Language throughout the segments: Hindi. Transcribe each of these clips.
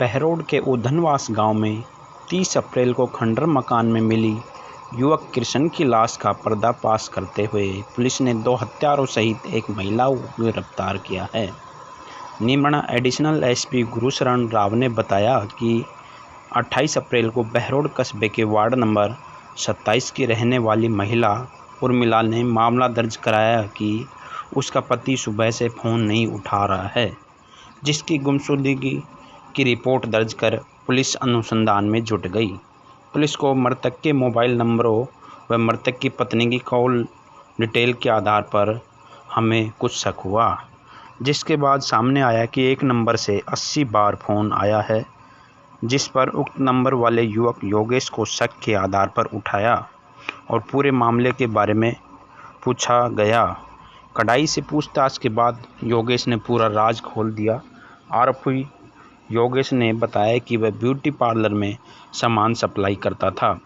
बहरोड के उधनवास गांव में 30 अप्रैल को खंडर मकान में मिली युवक कृष्ण की लाश का पर्दाफाश करते हुए पुलिस ने 2 हत्यारों सहित एक महिला को गिरफ्तार किया है। निमणा एडिशनल एसपी गुरुशरण राव ने बताया कि 28 अप्रैल को बहरोड कस्बे के वार्ड नंबर 27 की रहने वाली महिला उर्मिला ने मामला दर्ज कराया कि उसका पति सुबह से फ़ोन नहीं उठा रहा है, जिसकी गुमशुदगी की रिपोर्ट दर्ज कर पुलिस अनुसंधान में जुट गई। पुलिस को मृतक के मोबाइल नंबरों व मृतक की पत्नी की कॉल डिटेल के आधार पर हमें कुछ शक हुआ, जिसके बाद सामने आया कि एक नंबर से 80 बार फ़ोन आया है, जिस पर उक्त नंबर वाले युवक योगेश को शक के आधार पर उठाया और पूरे मामले के बारे में पूछा गया। कड़ाई से पूछताछ के बाद योगेश ने पूरा राज खोल दिया। आरोपी योगेश ने बताया कि वह ब्यूटी पार्लर में सामान सप्लाई करता था,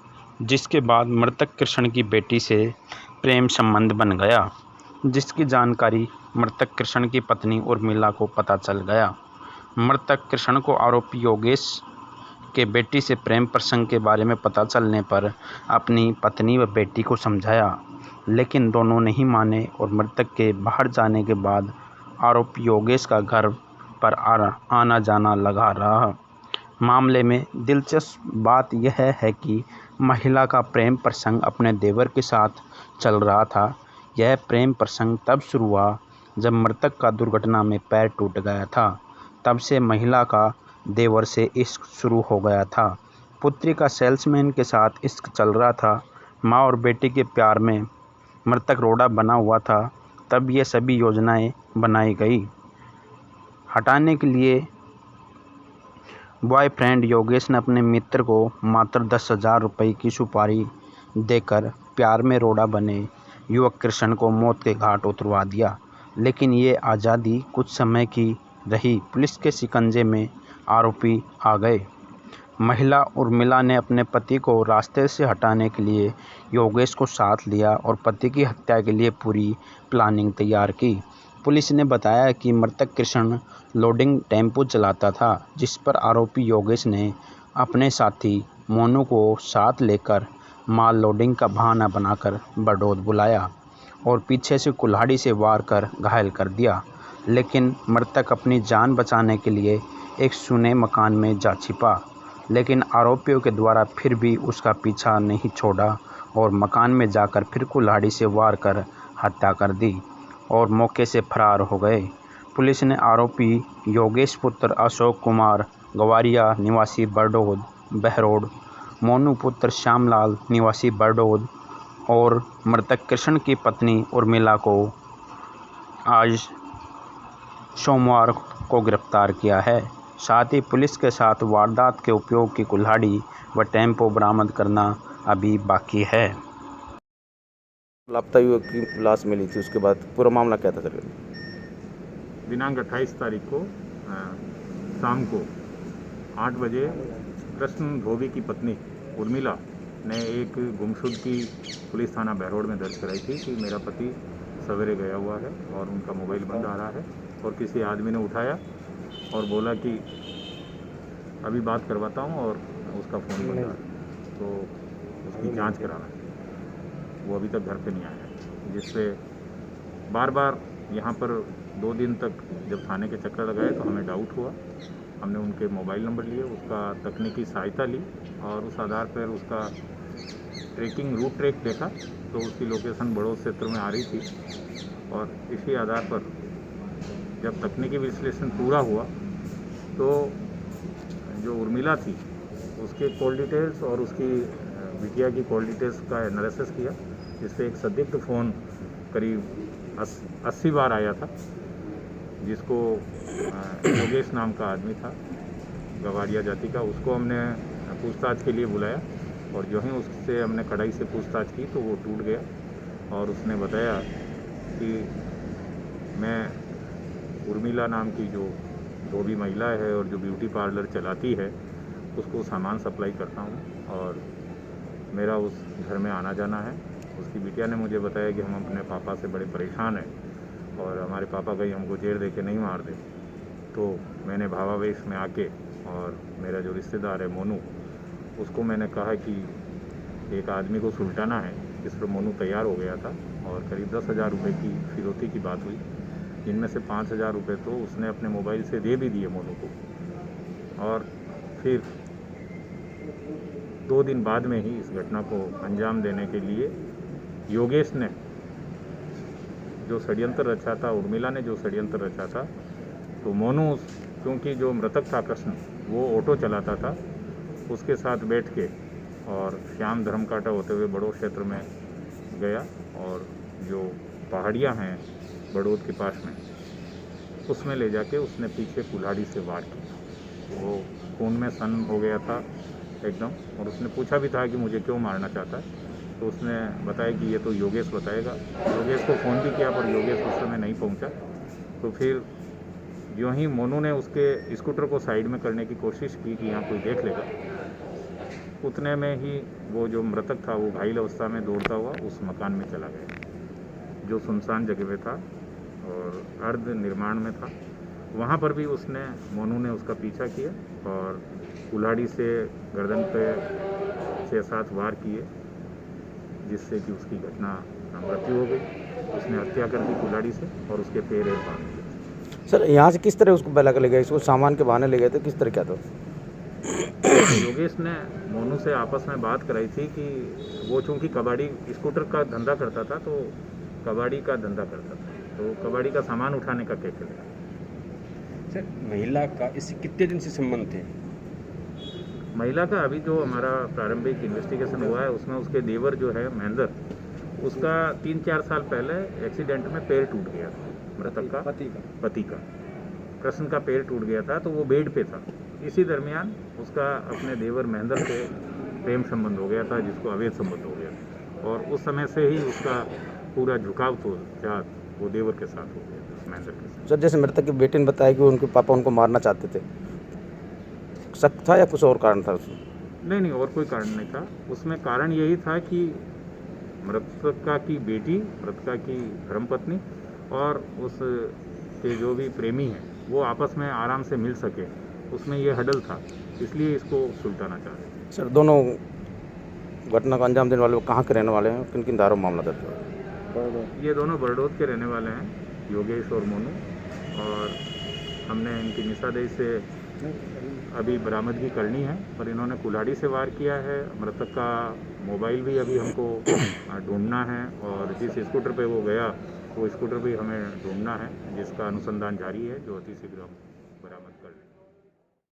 जिसके बाद मृतक कृष्ण की बेटी से प्रेम संबंध बन गया, जिसकी जानकारी मृतक कृष्ण की पत्नी उर्मिला को पता चल गया। मृतक कृष्ण को आरोपी योगेश के बेटी से प्रेम प्रसंग के बारे में पता चलने पर अपनी पत्नी व बेटी को समझाया, लेकिन दोनों नहीं माने और मृतक के बाहर जाने के बाद आरोपी योगेश का घर पर आना जाना लगा रहा। मामले में दिलचस्प बात यह है कि महिला का प्रेम प्रसंग अपने देवर के साथ चल रहा था। यह प्रेम प्रसंग तब शुरू हुआ जब मृतक का दुर्घटना में पैर टूट गया था। तब से महिला का देवर से इश्क शुरू हो गया था। पुत्री का सेल्समैन के साथ इश्क चल रहा था। माँ और बेटी के प्यार में मृतक रोड़ा बना हुआ था। तब ये सभी योजनाएं बनाई गई। हटाने के लिए बॉयफ्रेंड योगेश ने अपने मित्र को मात्र 10,000 रुपये की सुपारी देकर प्यार में रोड़ा बने युवक कृष्ण को मौत के घाट उतरवा दिया, लेकिन ये आज़ादी कुछ समय की रही। पुलिस के शिकंजे में आरोपी आ गए। महिला उर्मिला ने अपने पति को रास्ते से हटाने के लिए योगेश को साथ लिया और पति की हत्या के लिए पूरी प्लानिंग तैयार की। पुलिस ने बताया कि मृतक कृष्ण लोडिंग टेम्पो चलाता था, जिस पर आरोपी योगेश ने अपने साथी मोनू को साथ लेकर माल लोडिंग का बहाना बनाकर बड़ौद बुलाया और पीछे से कुल्हाड़ी से वार कर घायल कर दिया, लेकिन मृतक अपनी जान बचाने के लिए एक सुने मकान में जा छिपा। लेकिन आरोपियों के द्वारा फिर भी उसका पीछा नहीं छोड़ा और मकान में जाकर फिर कुल्हाड़ी से वार कर हत्या कर दी और मौके से फरार हो गए। पुलिस ने आरोपी योगेश पुत्र अशोक कुमार गवारिया निवासी बड़ौद बहरोड, मोनू पुत्र श्यामलाल निवासी बड़ौद और मृतक कृष्ण की पत्नी उर्मिला को आज सोमवार को गिरफ्तार किया है। साथ ही पुलिस के साथ वारदात के उपयोग की कुल्हाड़ी व टेम्पो बरामद करना अभी बाकी है। लापता युवक की लाश मिली थी, उसके बाद पूरा मामला क्या था सर? दिनांक 28 तारीख को शाम को 8 बजे कृष्ण धोबी की पत्नी उर्मिला ने एक गुमशुदगी पुलिस थाना बहरोड में दर्ज कराई थी कि मेरा पति सवेरे गया हुआ है और उनका मोबाइल बंद आ रहा है और किसी आदमी ने उठाया और बोला कि अभी बात करवाता हूँ और उसका फ़ोन बंद आ रहा है, तो उसकी जांच कराना है। वो अभी तक घर पे नहीं आया है, जिससे बार बार यहाँ पर 2 दिन तक जब थाने के चक्कर लगाए तो हमें डाउट हुआ। हमने उनके मोबाइल नंबर लिए, उसका तकनीकी सहायता ली और उस आधार पर उसका रूट ट्रैक देखा तो उसकी लोकेशन बड़ौद क्षेत्र में आ रही थी और इसी आधार पर जब तकनीकी विश्लेषण पूरा हुआ तो जो उर्मिला थी उसके कॉल डिटेल्स और उसकी बिटिया की कॉल डिटेल्स का एनालिसिस किया, जिससे एक संदिग्ध फ़ोन करीब 80 बार आया था, जिसको योगेश नाम का आदमी था गवारिया जाति का। उसको हमने पूछताछ के लिए बुलाया और जो ही उससे हमने कड़ाई से पूछताछ की तो वो टूट गया और उसने बताया कि मैं उर्मिला नाम की जो धोबी महिला है और जो ब्यूटी पार्लर चलाती है उसको सामान सप्लाई करता हूँ और मेरा उस घर में आना जाना है। उसकी बिटिया ने मुझे बताया कि हम अपने पापा से बड़े परेशान हैं और हमारे पापा कहीं हमको जेल दे के नहीं मार दे। तो मैंने भावावेश में आके और मेरा जो रिश्तेदार है मोनू, उसको मैंने कहा कि एक आदमी को सुलटाना है। इस पर मोनू तैयार हो गया था और करीब 10,000 रुपये की फिरौती की बात हुई, जिनमें से 5,000 रुपये तो उसने अपने मोबाइल से दे भी दिए मोनू को। और फिर 2 दिन बाद में ही इस घटना को अंजाम देने के लिए योगेश ने जो षड्यंत्र रचा था, उर्मिला ने जो षड्यंत्र रचा था, तो मोनू, क्योंकि जो मृतक था कृष्ण वो ऑटो चलाता था, उसके साथ बैठ के और श्याम धर्मकांटा होते हुए बड़ौद क्षेत्र में गया और जो पहाड़ियाँ हैं बड़ौद के पास में, उसमें ले जाके उसने पीछे कुल्हाड़ी से वार किया। वो खून में सन्न हो गया था एकदम, और उसने पूछा भी था कि मुझे क्यों मारना चाहता है, तो उसने बताया कि ये तो योगेश बताएगा। योगेश को फ़ोन भी किया पर योगेश उस समय नहीं पहुंचा। तो फिर यूँ ही मोनू ने उसके स्कूटर को साइड में करने की कोशिश की कि यहाँ कोई देख लेगा, उतने में ही वो जो मृतक था वो घायल अवस्था में दौड़ता हुआ उस मकान में चला गया जो सुनसान जगह पे था और अर्ध निर्माण में था। वहाँ पर भी मोनू ने उसका पीछा किया और कुल्हाड़ी से गर्दन पे 6-7 वार किए, जिससे कि उसकी मृत्यु हो गई। उसने हत्या कर दी कुल्हाड़ी से और उसके पैर बांध दिए। सर यहाँ से किस तरह उसको बहला कर ले गए? इसको सामान के बहाने ले गए थे, किस तरह क्या था? योगेश ने मोनू से आपस में बात कराई थी कि वो चूँकि कबाड़ी स्कूटर का धंधा करता था, तो कबाड़ी का धंधा करता था, तो कबाड़ी का सामान उठाने का क्या चलेगा। सर महिला का इससे कितने दिन से संबंध थे? महिला का अभी जो हमारा प्रारंभिक इन्वेस्टिगेशन हुआ है उसमें उसके देवर जो है महेंद्र, उसका 3-4 साल पहले एक्सीडेंट में पैर टूट गया था मृतक का, पति का कृष्ण का पैर टूट गया था, तो वो बेड पे था। इसी दरमियान उसका अपने देवर महेंद्र से प्रेम संबंध हो गया था, जिसको अवैध संबंध हो गया था, और उस समय से ही उसका पूरा झुकाव तो जात वो देवर के साथ हो गया था, महेंद्र के साथ। सर जैसे मृतक की बेटी ने बताया कि उनके पापा उनको मारना चाहते थे, शक था या कुछ और कारण था उसमें? नहीं, और कोई कारण नहीं था उसमें। कारण यही था कि मृतका की बेटी, मृतका की धर्मपत्नी और उसके जो भी प्रेमी हैं वो आपस में आराम से मिल सके, उसमें ये हडल था, इसलिए इसको सुलटाना चाह रहे थे। सर दोनों घटना को अंजाम देने वाले कहाँ के रहने वाले हैं, किन किन धारों में मामला दर्ज हुआ? ये दोनों बड़ौद के रहने वाले हैं, योगेश और मोनू, और हमने इनकी निशादेही से अभी बरामदगी करनी है, पर इन्होंने कुल्हाड़ी से वार किया है। मृतक का मोबाइल भी अभी हमको ढूंढना है, और जिस स्कूटर पे वो गया वो स्कूटर भी हमें ढूंढना है, जिसका अनुसंधान जारी है, जो अति शीघ्र हम